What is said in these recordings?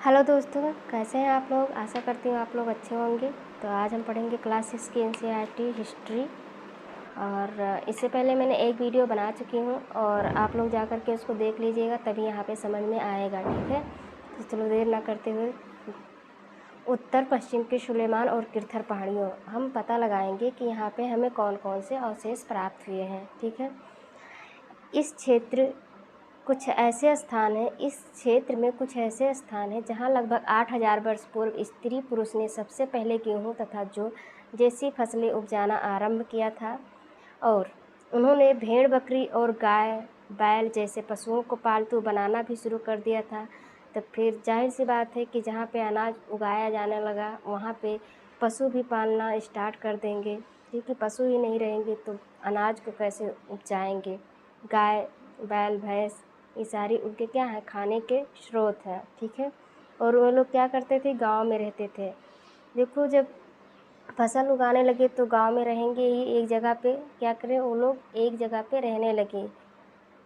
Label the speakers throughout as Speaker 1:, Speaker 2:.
Speaker 1: Hello दोस्तों, कैसे हैं आप लोग। आशा करती हूँ आप लोग अच्छे होंगे। तो आज हम पढ़ेंगे क्लास 6 की एनसीईआरटी हिस्ट्री। और इससे पहले मैंने एक वीडियो बना चुकी हूँ और आप लोग जा कर के उसको देख लीजिएगा, तभी यहाँ पे समझ में आएगा। ठीक है, तो चलो देर ना करते हुए उत्तर पश्चिम के सुलेमान और किरथर पहाड़ियों हम पता लगाएंगे कि यहाँ पे हमें कौन कौन से अवशेष प्राप्त हुए हैं। ठीक है, इस क्षेत्र में कुछ ऐसे स्थान हैं जहाँ लगभग 8000 वर्ष पूर्व स्त्री पुरुष ने सबसे पहले गेहूँ तथा जौ जैसी फसलें उपजाना आरंभ किया था, और उन्होंने भेड़ बकरी और गाय बैल जैसे पशुओं को पालतू बनाना भी शुरू कर दिया था। तो फिर जाहिर सी बात है कि जहाँ पे अनाज उगाया जाने लगा वहाँ पे पशु भी पालना स्टार्ट कर देंगे, क्योंकि पशु ही नहीं रहेंगे तो अनाज को कैसे उपजाएंगे। गाय बैल भैंस ये सारी उनके क्या है, खाने के स्रोत हैं। ठीक है, और वो लोग क्या करते थे, गांव में रहते थे। देखो, जब फसल उगाने लगे तो गांव में रहेंगे ही, एक जगह पे क्या करें, वो लोग एक जगह पे रहने लगे।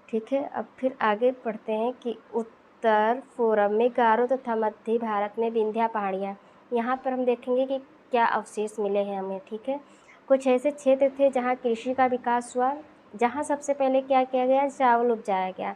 Speaker 1: ठीक है, अब फिर आगे पढ़ते हैं कि उत्तर पूर्व में गारो तथा मध्य भारत में विंध्या पहाड़ियाँ, यहाँ पर हम देखेंगे कि क्या अवशेष मिले हैं हमें। ठीक है, कुछ ऐसे क्षेत्र थे जहाँ कृषि का विकास हुआ, जहाँ सबसे पहले क्या किया गया, चावल उपजाया गया।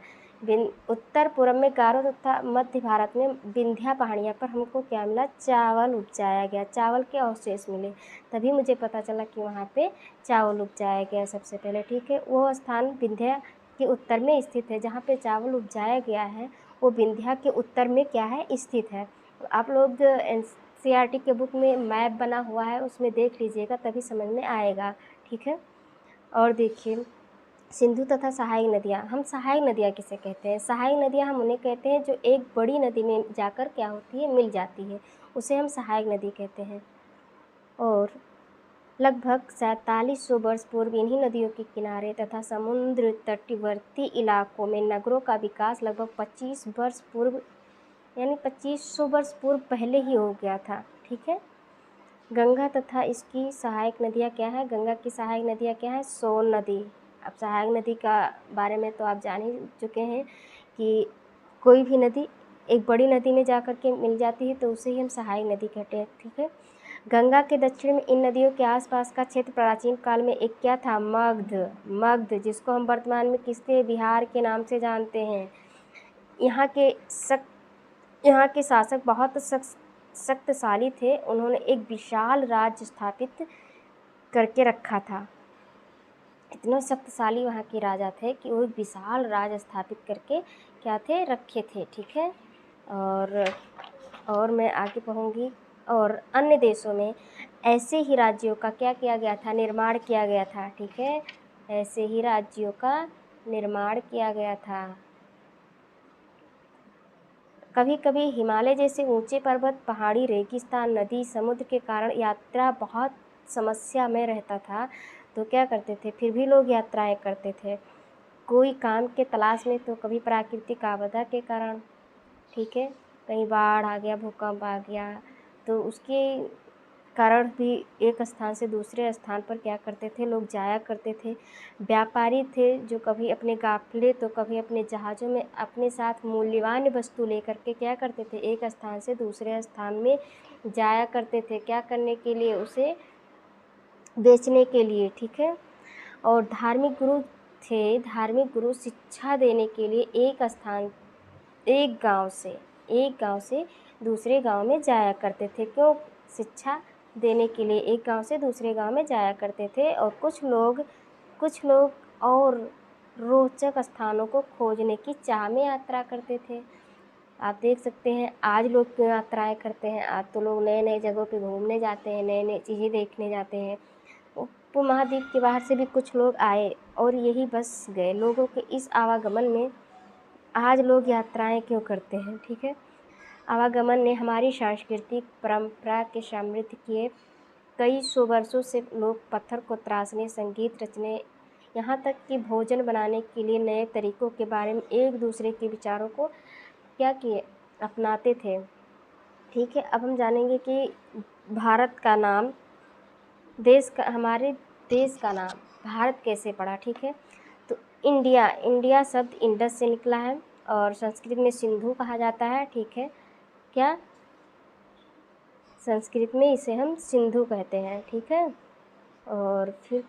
Speaker 1: उत्तर पूर्व में गारो तथा मध्य भारत में विंध्या पहाड़ियाँ पर हमको क्या मिला, चावल उपजाया गया, चावल के अवशेष मिले। तभी मुझे पता चला कि वहाँ पे चावल उपजाया गया सबसे पहले। ठीक है, वो स्थान विंध्या के उत्तर में स्थित है, जहाँ पे चावल उपजाया गया है वो विंध्या के उत्तर में क्या है, स्थित है। तो आप लोग एनसीईआरटी के बुक में मैप बना हुआ है, उसमें देख लीजिएगा, तभी समझ में आएगा। ठीक है, और देखिए सिंधु तथा सहायक नदियाँ, हम सहायक नदियाँ किसे कहते हैं, सहायक नदियाँ हम उन्हें कहते हैं जो एक बड़ी नदी में जाकर क्या होती है, मिल जाती है, उसे हम सहायक नदी कहते हैं। और लगभग 4700 वर्ष पूर्व इन्हीं नदियों के किनारे तथा समुद्र तटवर्ती इलाकों में नगरों का विकास लगभग 25 वर्ष पूर्व, यानी 2500 वर्ष पूर्व पहले ही हो गया था। ठीक है, गंगा तथा इसकी सहायक नदियाँ क्या है, गंगा की सहायक नदियाँ क्या है, सोन नदी। अब सहायक नदी का बारे में तो आप जान ही चुके हैं कि कोई भी नदी एक बड़ी नदी में जाकर के मिल जाती है तो उसे ही हम सहायक नदी कहते हैं। ठीक है, गंगा के दक्षिण में इन नदियों के आसपास का क्षेत्र प्राचीन काल में एक क्या था, मगध, जिसको हम वर्तमान में किसके, बिहार के नाम से जानते हैं। यहाँ के शासक बहुत शक्तिशाली थे, उन्होंने एक विशाल राज्य स्थापित करके रखा था। इतने शक्तिशाली वहाँ के राजा थे कि वो विशाल राज्य स्थापित करके क्या थे, रखे थे। ठीक है, और मैं आगे पढ़ूँगी। और अन्य देशों में ऐसे ही राज्यों का क्या किया गया था, निर्माण किया गया था। ठीक है, ऐसे ही राज्यों का निर्माण किया गया था। कभी कभी हिमालय जैसे ऊंचे पर्वत, पहाड़ी, रेगिस्तान, नदी, समुद्र के कारण यात्रा बहुत समस्या में रहता था, तो क्या करते थे, फिर भी लोग यात्राएं करते थे, कोई काम के तलाश में, तो कभी प्राकृतिक आपदा के कारण। ठीक है, कहीं बाढ़ आ गया, भूकंप आ गया, तो उसके कारण भी एक स्थान से दूसरे स्थान पर क्या करते थे, लोग जाया करते थे। व्यापारी थे जो कभी अपने काफिले तो कभी अपने जहाज़ों में अपने साथ मूल्यवान वस्तु लेकर के क्या करते थे, एक स्थान से दूसरे स्थान में जाया करते थे, क्या करने के लिए, उसे बेचने के लिए। ठीक है, और धार्मिक गुरु थे, धार्मिक गुरु शिक्षा देने के लिए एक गांव से दूसरे गांव में जाया करते थे। क्यों, शिक्षा देने के लिए एक गांव से दूसरे गांव में जाया करते थे। और कुछ लोग और रोचक स्थानों को खोजने की चाह में यात्रा करते थे। आप देख सकते हैं आज लोग क्यों यात्राएं करते हैं, आज तो लोग नए नए जगहों पे घूमने जाते हैं, नए नए चीज़ें देखने जाते हैं। उपमहाद्वीप के बाहर से भी कुछ लोग आए और यही बस गए। लोगों के इस आवागमन में आज लोग यात्राएं क्यों करते हैं। ठीक है, आवागमन ने हमारी सांस्कृतिक परंपरा के समृद्ध किए। कई सौ वर्षों से लोग पत्थर को तराशने, संगीत रचने, यहाँ तक कि भोजन बनाने के लिए नए तरीकों के बारे में एक दूसरे के विचारों को क्या किए, अपनाते थे। ठीक है, अब हम जानेंगे कि भारत का नाम, हमारे देश का नाम भारत कैसे पड़ा। ठीक है, तो इंडिया शब्द इंडस से निकला है और संस्कृत में सिंधु कहा जाता है। ठीक है, क्या, संस्कृत में इसे हम सिंधु कहते हैं, ठीक है। और फिर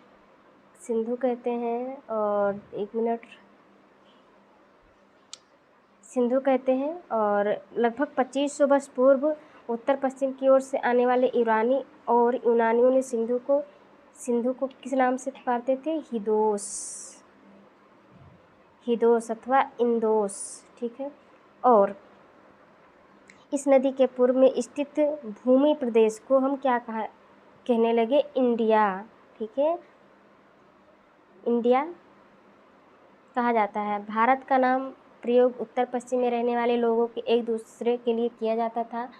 Speaker 1: सिंधु कहते हैं, और 1 मिनट, सिंधु कहते हैं। और लगभग 2500 वर्ष पूर्व उत्तर पश्चिम की ओर से आने वाले ईरानी और यूनानियों ने सिंधु को किस नाम से पुकारते थे? हिदोस अथवा इंदोस, ठीक है। और इस नदी के पूर्व में स्थित भूमि प्रदेश को हम क्या कहने लगे? इंडिया, ठीक है, इंडिया कहा जाता है। भारत का नाम प्रयोग उत्तर पश्चिम में रहने वाले लोगों के एक दूसरे के लिए किया जाता था।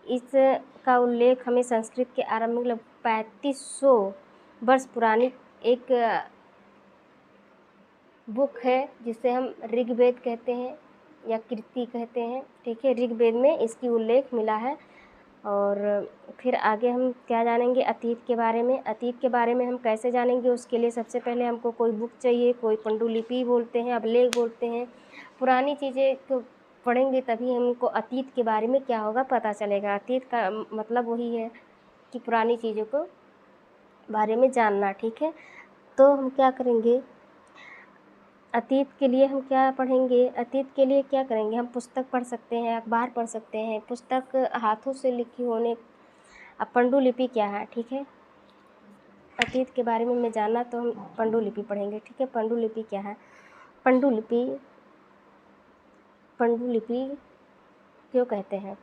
Speaker 1: इसका उल्लेख हमें संस्कृत के आरंभ में 3500 वर्ष पुरानी एक बुक है जिसे हम ऋग्वेद कहते हैं या कीर्ति कहते हैं, ठीक है। ऋग्वेद में इसकी उल्लेख मिला है। और फिर आगे हम क्या जानेंगे? अतीत के बारे में। अतीत के बारे में हम कैसे जानेंगे? उसके लिए सबसे पहले हमको कोई बुक चाहिए, कोई पांडुलिपि बोलते हैं, अभिलेख बोलते हैं। पुरानी चीज़ें तो पढ़ेंगे तभी हमको अतीत के बारे में क्या होगा पता चलेगा। अतीत का मतलब वही है कि पुरानी चीज़ों को बारे में जानना, ठीक है। तो हम क्या करेंगे? अतीत के लिए हम क्या पढ़ेंगे? अतीत के लिए क्या करेंगे? हम पुस्तक पढ़ सकते हैं, अखबार पढ़ सकते हैं, पुस्तक हाथों से लिखी होने। अब पांडुलिपि क्या है, ठीक है। अतीत के बारे में मैं जानना तो हम पांडुलिपि पढ़ेंगे, ठीक है। पांडुलिपि क्या है? पांडुलिपि क्यों कहते हैं?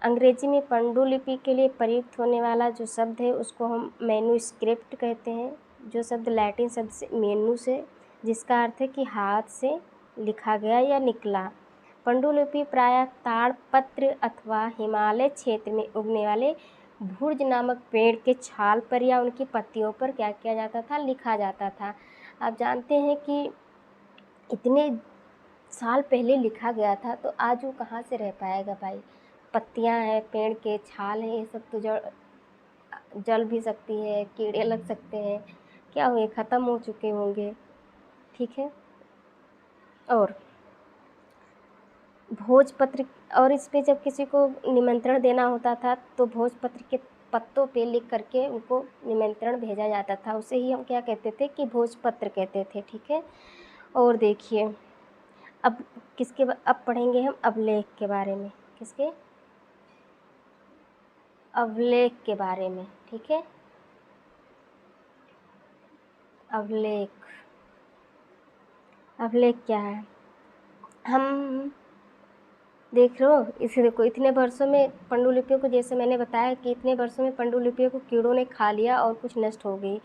Speaker 1: अंग्रेजी में पांडुलिपि के लिए प्रयुक्त होने वाला जो शब्द है उसको हम मैन्युस्क्रिप्ट कहते हैं, जो शब्द लैटिन शब्द से मेनू से, जिसका अर्थ है कि हाथ से लिखा गया या निकला। पांडुलिपि प्रायः ताड़पत्र अथवा हिमालय क्षेत्र में उगने वाले भुर्ज नामक पेड़ के छाल पर या उनकी पत्तियों पर क्या किया जाता था? लिखा जाता था। आप जानते हैं कि इतने साल पहले लिखा गया था तो आज वो कहाँ से रह पाएगा भाई? पत्तियाँ हैं, पेड़ के छाल हैं, ये सब तो जल भी सकती है, कीड़े लग सकते हैं, क्या हुए? ख़त्म हो चुके होंगे, ठीक है। और भोजपत्र, और इस पे जब किसी को निमंत्रण देना होता था तो भोजपत्र के पत्तों पे लिख करके उनको निमंत्रण भेजा जाता था। उसे ही हम क्या कहते थे? कि भोजपत्र कहते थे, ठीक है। और देखिए अब अब पढ़ेंगे हम अभिलेख के बारे में। किसके? अभिलेख के बारे में, ठीक है। अभिलेख क्या है? हम देख लो, इसे देखो, इतने वर्षों में पांडुलिपियों को, जैसे मैंने बताया कि इतने वर्षों में पांडुलिपियों को कीड़ों ने खा लिया और कुछ नष्ट हो गई।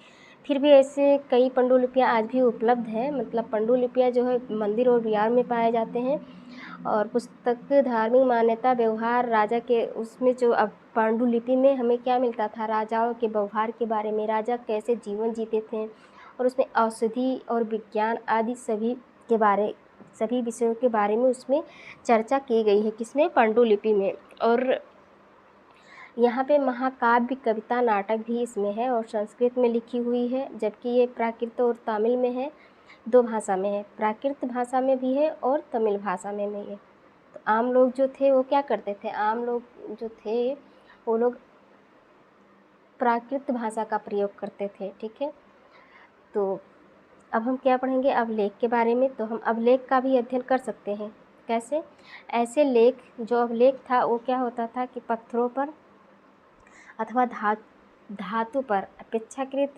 Speaker 1: फिर भी ऐसे कई पांडुलिपियाँ आज भी उपलब्ध हैं। मतलब पांडुलिपियाँ जो है मंदिर और विहार में पाए जाते हैं। और पुस्तक, धार्मिक मान्यता, व्यवहार, राजा के उसमें जो अब पांडुलिपि में हमें क्या मिलता था? राजाओं के व्यवहार के बारे में, राजा कैसे जीवन जीते थे, और उसमें औषधि और विज्ञान आदि सभी विषयों के बारे में उसमें चर्चा की गई है। किसमें? पांडुलिपि में। और यहाँ पे महाकाव्य, कविता, नाटक भी इसमें है और संस्कृत में लिखी हुई है, जबकि ये प्राकृत और तमिल में है, 2 भाषा में है। प्राकृत भाषा में भी है और तमिल भाषा में भी है। तो आम लोग जो थे वो क्या करते थे? आम लोग जो थे वो लोग प्राकृत भाषा का प्रयोग करते थे, ठीक है। तो अब हम क्या पढ़ेंगे? अभिलेख के बारे में। तो हम अभिलेख का भी अध्ययन कर सकते हैं। कैसे? ऐसे लेख, जो अभिलेख था वो क्या होता था कि पत्थरों पर अथवा धातु पर अपेक्षाकृत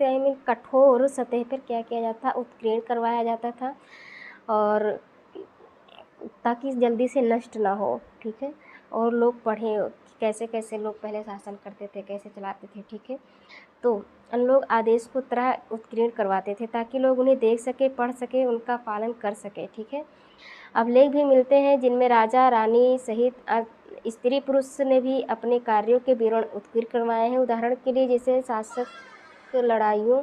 Speaker 1: कठोर सतह पर क्या किया जाता? उत्कीर्ण करवाया जाता था, और ताकि जल्दी से नष्ट ना हो, ठीक है। और लोग पढ़ें कि कैसे कैसे लोग पहले शासन करते थे, कैसे चलाते थे, ठीक है। तो उन लोग आदेश को तरह उत्कीर्ण करवाते थे ताकि लोग उन्हें देख सके, पढ़ सके, उनका पालन कर सके, ठीक है। अभिलेख भी मिलते हैं जिनमें राजा रानी सहित स्त्री पुरुष ने भी अपने कार्यों के विवरण उत्कीर्ण करवाए हैं। उदाहरण के लिए जैसे शासक लड़ाइयों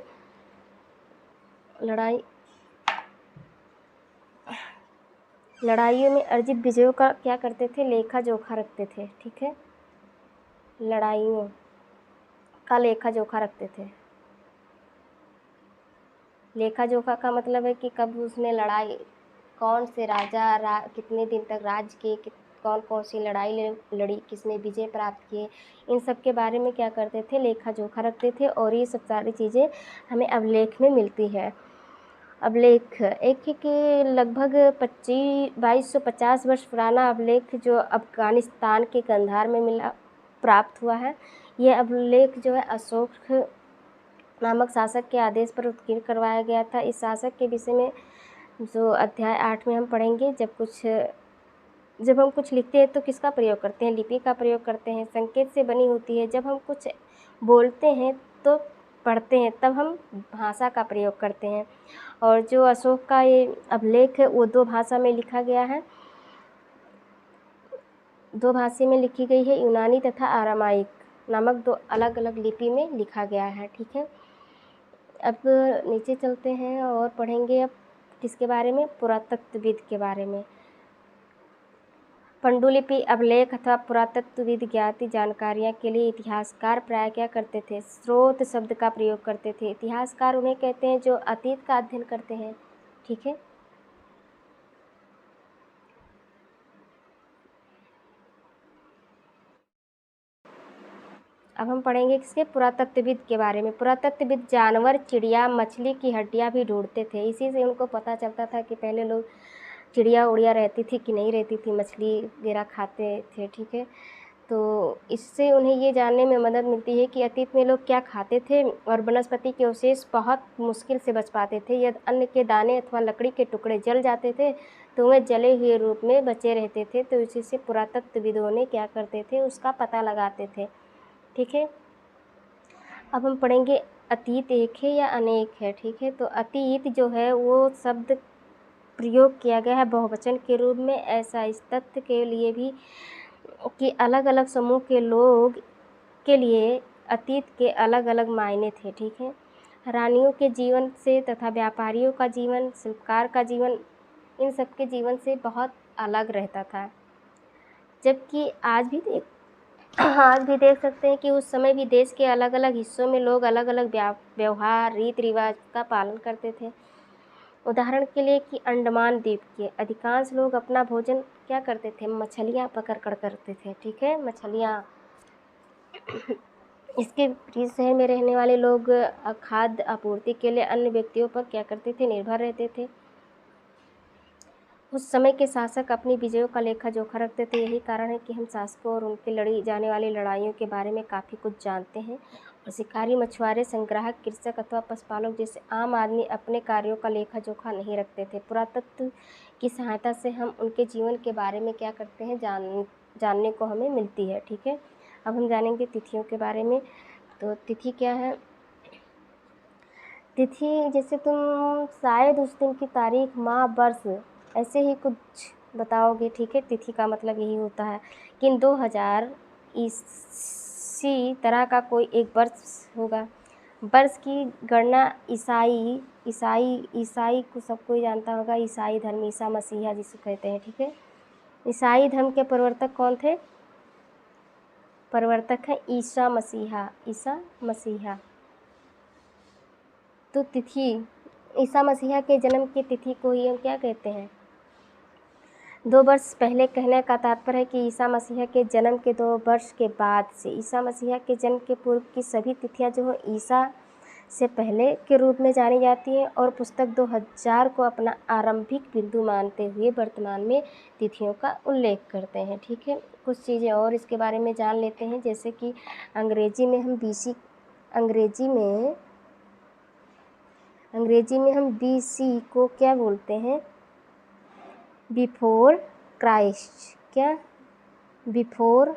Speaker 1: में अर्जित विजयों का क्या करते थे? लेखा जोखा रखते थे, ठीक है। लड़ाइयों का लेखा जोखा रखते थे। लेखा जोखा का मतलब है कि कब उसने लड़ाई, कौन से राजा कितने दिन तक राज किए, कौन कौन सी लड़ाई लड़ी, किसने विजय प्राप्त किए, इन सब के बारे में क्या करते थे, लेखा जोखा रखते थे। और ये सब सारी चीज़ें हमें अभिलेख में मिलती है। अभिलेख एक लगभग 2250 वर्ष पुराना अभिलेख जो अफगानिस्तान के कंधार में प्राप्त हुआ है। यह अभिलेख जो है अशोक नामक शासक के आदेश पर उत्कीर्ण करवाया गया था। इस शासक के विषय में जो अध्याय 8 में हम पढ़ेंगे। जब हम कुछ लिखते हैं तो किसका प्रयोग करते हैं, लिपि का प्रयोग करते हैं, संकेत से बनी होती है। जब हम कुछ बोलते हैं तो पढ़ते हैं, तब हम भाषा का प्रयोग करते हैं। और जो अशोक का ये अभिलेख है वो 2 भाषा में लिखा गया है, 2 भाषा में लिखी गई है, यूनानी तथा आरामाइक नामक 2 अलग अलग लिपि में लिखा गया है। ठीक है, अब नीचे चलते हैं और पढ़ेंगे अब किसके बारे में, पुरातत्वविद के बारे में। पांडुलिपि, अभिलेख अथवा पुरातत्वविद ज्ञात जानकारियाँ के लिए इतिहासकार प्राय क्या करते थे, स्रोत शब्द का प्रयोग करते थे। इतिहासकार उन्हें कहते हैं जो अतीत का अध्ययन करते हैं। ठीक है, अब हम पढ़ेंगे किसके, पुरातत्वविद के बारे में। पुरातत्वविद जानवर, चिड़िया, मछली की हड्डियाँ भी ढूंढते थे। इसी से उनको पता चलता था कि पहले लोग चिड़िया उड़िया रहती थी कि नहीं रहती थी, मछली वगैरह खाते थे। ठीक है, तो इससे उन्हें ये जानने में मदद मिलती है कि अतीत में लोग क्या खाते थे और वनस्पति के अवशेष बहुत मुश्किल से बच पाते थे। यदि अन्न के दाने अथवा लकड़ी के टुकड़े जल जाते थे तो वह जले हुए रूप में बचे रहते थे। तो इसी से पुरातत्वविदों ने क्या करते थे, उसका पता लगाते थे। ठीक है, अब हम पढ़ेंगे अतीत एक है या अनेक है। ठीक है, तो अतीत जो है वो शब्द प्रयोग किया गया है बहुवचन के रूप में। ऐसा इस तथ्य के लिए भी कि अलग अलग समूह के लोग के लिए अतीत के अलग अलग मायने थे। ठीक है, रानियों के जीवन से तथा व्यापारियों का जीवन, शिल्पकार का जीवन, इन सब के जीवन से बहुत अलग रहता था। जबकि आज भी देख सकते हैं कि उस समय भी देश के अलग अलग हिस्सों में लोग अलग अलग व्यवहार, रीति रिवाज का पालन करते थे। उदाहरण के लिए कि अंडमान द्वीप के अधिकांश लोग अपना भोजन क्या करते थे, मछलियाँ पकड़ कर करते थे। ठीक है, मछलियाँ। इसके विपरीत शहर में रहने वाले लोग खाद्य आपूर्ति के लिए अन्य व्यक्तियों पर क्या करते थे, निर्भर रहते थे। उस समय के शासक अपनी विजयों का लेखा जोखा रखते थे। यही कारण है कि हम शासकों और उनके लड़ी जाने वाली लड़ाइयों के बारे में काफ़ी कुछ जानते हैं। और शिकारी, मछुआरे, संग्राहक, कृषक अथवा पशुपालक जैसे आम आदमी अपने कार्यों का लेखा जोखा नहीं रखते थे। पुरातत्व की सहायता से हम उनके जीवन के बारे में क्या करते हैं, जानने को हमें मिलती है। ठीक है, अब हम जानेंगे तिथियों के बारे में। तो तिथि क्या है, तिथि जैसे तुम शायद उस दिन की तारीख, माह, वर्ष ऐसे ही कुछ बताओगे। ठीक है, तिथि का मतलब यही होता है कि 2000 इसी तरह का कोई एक वर्ष होगा। वर्ष की गणना ईसाई को सबको ही जानता होगा, ईसाई धर्म, ईसा मसीहा जिसे कहते हैं। ठीक है, ईसाई धर्म के प्रवर्तक कौन थे, प्रवर्तक है ईसा मसीहा। तो तिथि ईसा मसीहा के जन्म की तिथि को ही हम क्या कहते हैं, 2 वर्ष पहले। कहने का तात्पर्य है कि ईसा मसीहा के जन्म के 2 वर्ष के बाद से ईसा मसीहा के जन्म के पूर्व की सभी तिथियां जो है ईसा से पहले के रूप में जानी जाती हैं। और पुस्तक 2000 को अपना आरंभिक बिंदु मानते हुए वर्तमान में तिथियों का उल्लेख करते हैं। ठीक है, कुछ चीज़ें और इसके बारे में जान लेते हैं, जैसे कि अंग्रेजी में हम BC को क्या बोलते हैं, बिफोर क्राइस्ट। क्या, बिफोर,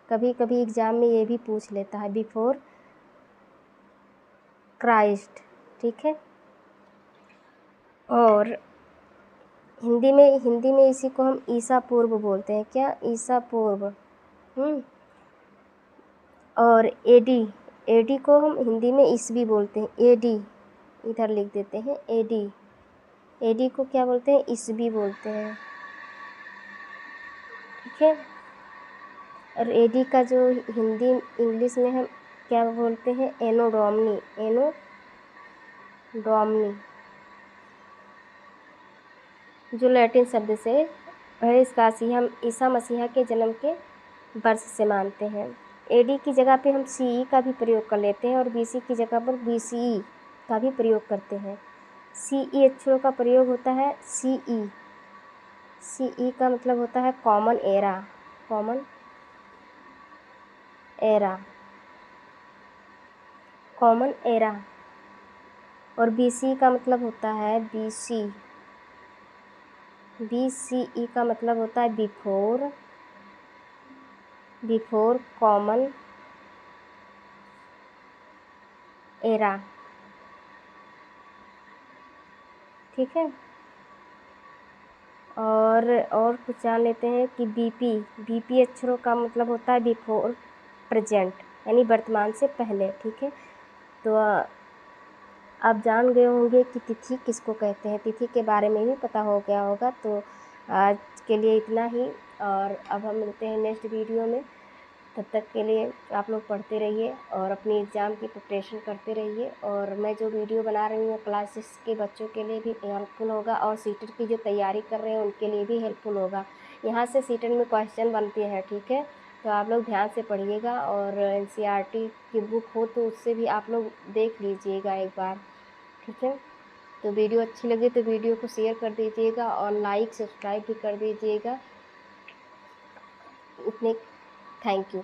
Speaker 1: कभी कभी एग्जाम में ये भी पूछ लेता है, बिफोर क्राइस्ट। ठीक है, और हिंदी में इसी को हम ईसा पूर्व बोलते हैं। क्या, ईसा पूर्व। और एडी को हम हिंदी में ईस्वी बोलते हैं। एडी इधर लिख देते हैं, एडी को क्या बोलते हैं, ईस्वी बोलते हैं। ठीक है, और एडी का जो हिंदी इंग्लिश में हम क्या बोलते हैं, एनो डोमिनी, जो लैटिन शब्द से है इसका हम ईसा मसीहा के जन्म के वर्ष से मानते हैं। एडी की जगह पे हम सीई का भी प्रयोग कर लेते हैं और बीसी की जगह पर बीसीई का भी प्रयोग करते हैं। सीई अक्षरों का प्रयोग होता है सीई। सीई का मतलब होता है common era, common era, common era. और बीसी का मतलब होता है बीसी। बीसीई का मतलब होता है बिफोर, बिफोर कॉमन एरा। ठीक है। और कुछ जान लेते हैं कि बीपी, बीपी अक्षरों का मतलब होता है बिफोर प्रेजेंट, यानी वर्तमान से पहले। ठीक है। तो आप जान गए होंगे कि तिथि किसको कहते हैं, तिथि के बारे में भी पता हो गया होगा। तो आज के लिए इतना ही, और अब हम मिलते हैं नेक्स्ट वीडियो में। तब तक के लिए आप लोग पढ़ते रहिए और अपनी एग्ज़ाम की प्रिपरेशन करते रहिए। और मैं जो वीडियो बना रही हूँ क्लास 6 के बच्चों के लिए भी हेल्पफुल होगा, और सीटेट की जो तैयारी कर रहे हैं उनके लिए भी हेल्पफुल होगा। यहाँ से सीटेट में क्वेश्चन बनते हैं। ठीक है। तो आप लोग ध्यान से पढ़िएगा, और एनसीईआरटी की बुक हो तो उससे भी आप लोग देख लीजिएगा एक बार। ठीक है। तो वीडियो अच्छी लगी तो वीडियो को शेयर कर दीजिएगा और लाइक सब्सक्राइब भी कर दीजिएगा। इतने, थैंक यू।